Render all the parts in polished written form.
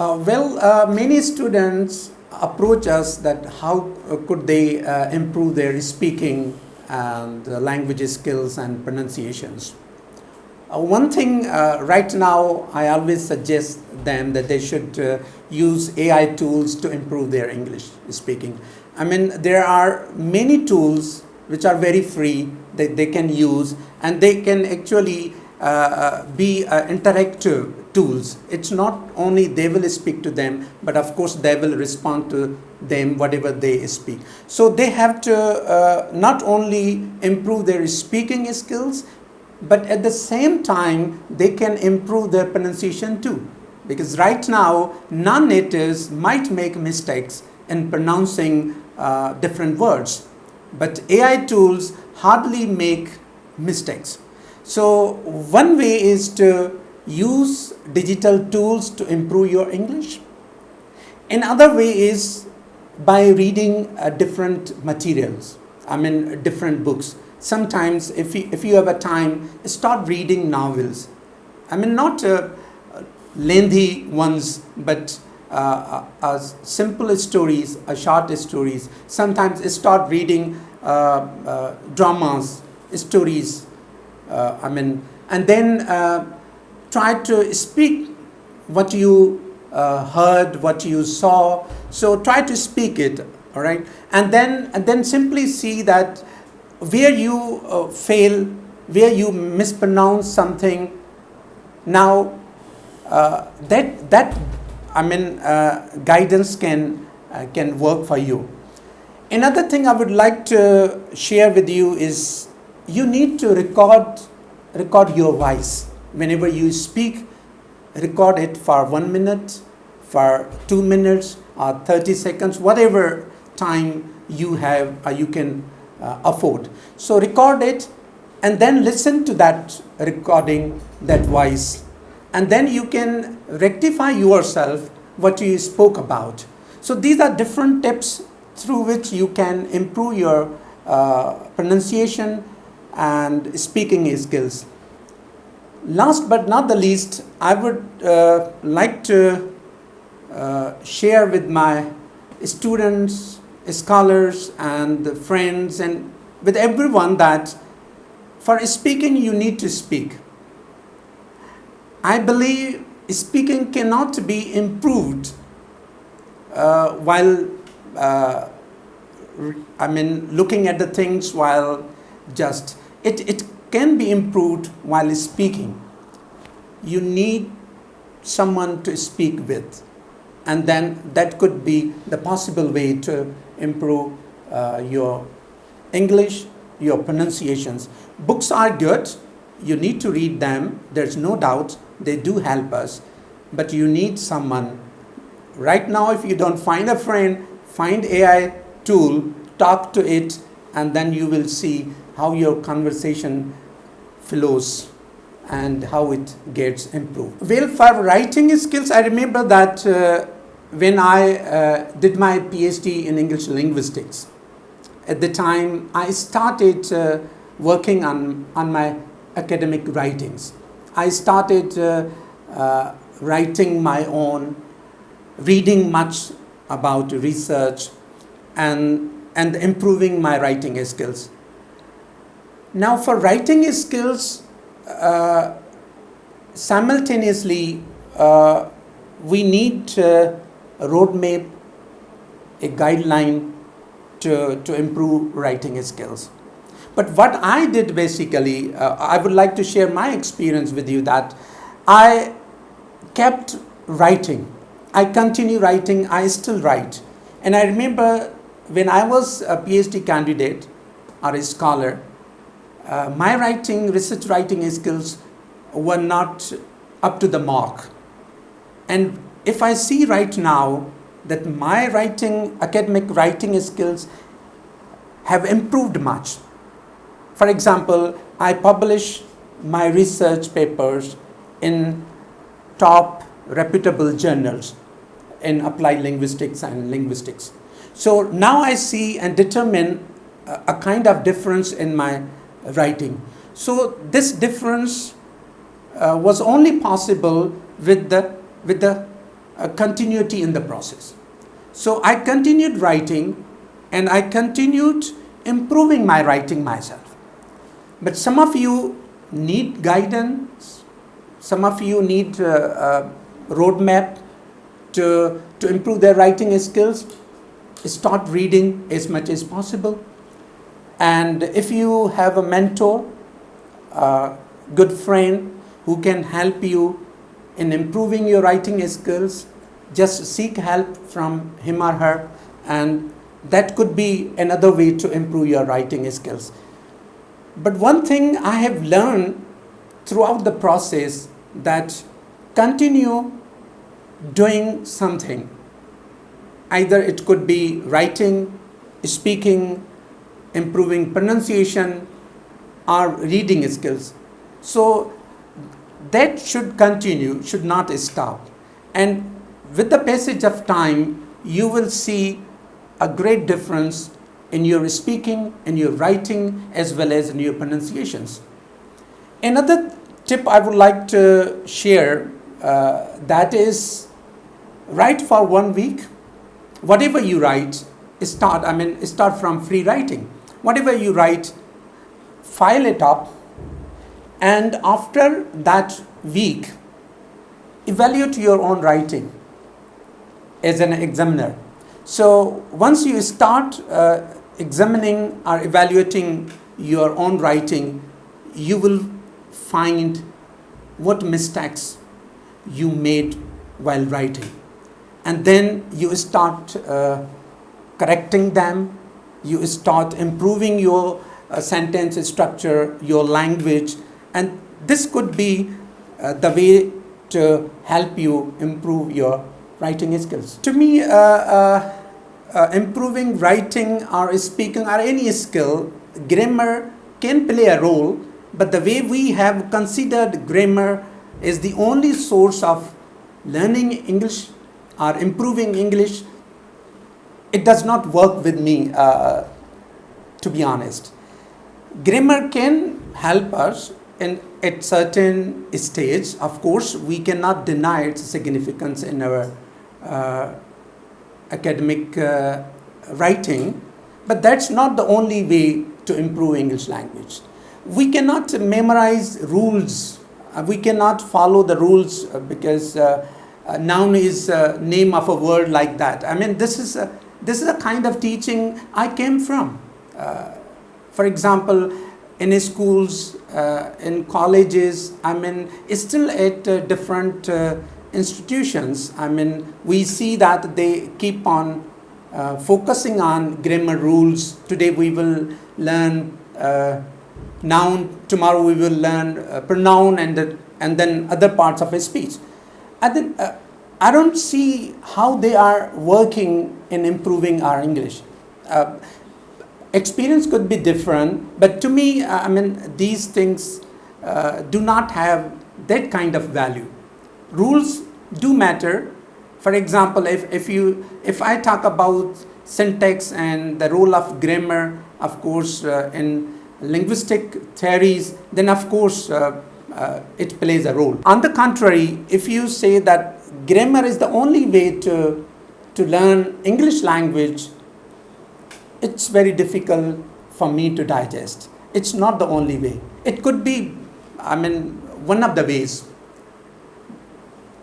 Many students approach us that how could they improve their speaking and language skills and pronunciations. One thing right now, I always suggest them that they should use AI tools to improve their English speaking. I mean, there are many tools which are very free that they can use, and they can actually be interactive tools. It's not only they will speak to them, but of course they will respond to them whatever they speak. So they have to not only improve their speaking skills, but at the same time they can improve their pronunciation too. Because right now non-natives might make mistakes in pronouncing different words, but AI tools hardly make mistakes. So one way is to use digital tools to improve your English. Another way is by reading different materials, different books. Sometimes if you have a time, start reading novels. Not lengthy ones, but simple stories, short stories. Sometimes start reading dramas, stories, and then try to speak what you heard, what you saw. So try to speak it, all right? And then simply see that where you fail, where you mispronounce something. Now guidance can work for you. Another thing I would like to share with you is you need to record your voice. Whenever you speak, record it for 1 minute, for 2 minutes, or 30 seconds, whatever time you have or you can afford. So record it and then listen to that recording, that voice, and then you can rectify yourself what you spoke about. So these are different tips through which you can improve your pronunciation and speaking skills. Last but not the least, I would like to share with my students, scholars and friends and with everyone that for speaking you need to speak. I believe speaking cannot be improved while looking at the things while just it can be improved while speaking. You need someone to speak with, and then that could be the possible way to improve your English, your pronunciations. Books are good. You need to read them. There's no doubt they do help us, but you need someone. Right now, if you don't find a friend, find AI tool, talk to it, and then you will see how your conversation flows and how it gets improved. Well, for writing skills, I remember that when I did my PhD in English linguistics, at the time I started working on my academic writings. I started writing my own, reading much about research and improving my writing skills. Now for writing skills, simultaneously we need a roadmap, a guideline to improve writing skills. But what I did basically, I would like to share my experience with you that I kept writing. I continue writing, I still write. And I remember when I was a PhD candidate or a scholar, my research writing skills were not up to the mark. And if I see right now that my academic writing skills have improved much. For example, I publish my research papers in top reputable journals in applied linguistics and linguistics. So now I see and determine a kind of difference in my writing. So this difference was only possible with the continuity in the process. So I continued writing and I continued improving my writing myself. But some of you need guidance, some of you need a roadmap to improve their writing skills. Start reading as much as possible. And if you have a mentor, a good friend who can help you in improving your writing skills, just seek help from him or her, and that could be another way to improve your writing skills. But one thing I have learned throughout the process, that continue doing something. Either it could be writing, speaking, improving pronunciation, or reading skills. So that should continue, should not stop. And with the passage of time, you will see a great difference in your speaking, in your writing, as well as in your pronunciations. Another tip I would like to share, that is, write for 1 week. Whatever you write, start from free writing. Whatever you write, file it up, and after that week, evaluate your own writing as an examiner. So once you start examining or evaluating your own writing, you will find what mistakes you made while writing. And then you start correcting them, you start improving your sentence structure, your language, and this could be the way to help you improve your writing skills. To me, improving writing or speaking or any skill, grammar can play a role, but the way we have considered grammar is the only source of learning English or improving English, it does not work with me, to be honest. Grammar can help us at certain stage. Of course, we cannot deny its significance in our academic writing, but that's not the only way to improve English language. We cannot memorize rules. We cannot follow the rules because noun is name of a word like that. This is a kind of teaching I came from. For example, in schools, in colleges, still at different institutions, we see that they keep on focusing on grammar rules. Today we will learn noun, tomorrow we will learn pronoun, and then other parts of a speech. I don't see how they are working in improving our English. Experience could be different, but to me, these things do not have that kind of value. Rules do matter. For example, if I talk about syntax and the role of grammar, of course, in linguistic theories, then of course it plays a role. On the contrary, if you say that grammar is the only way to learn English language, it's very difficult for me to digest. It's not the only way. It could be, one of the ways.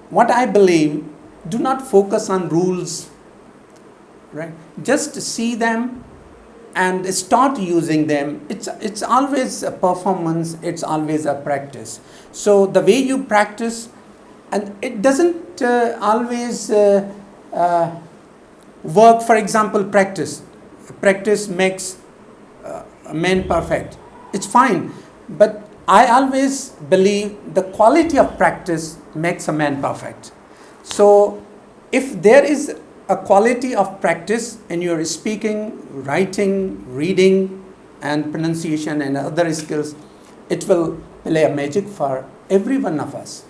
What I believe, do not focus on rules, right? Just see them and start using them. It's always a performance, it's always a practice. So the way you practice, and it doesn't always work. For example, practice makes a man perfect. It's fine, but I always believe the quality of practice makes a man perfect. So if there is a quality of practice in your speaking, writing, reading, and pronunciation and other skills, it will play a magic for every one of us.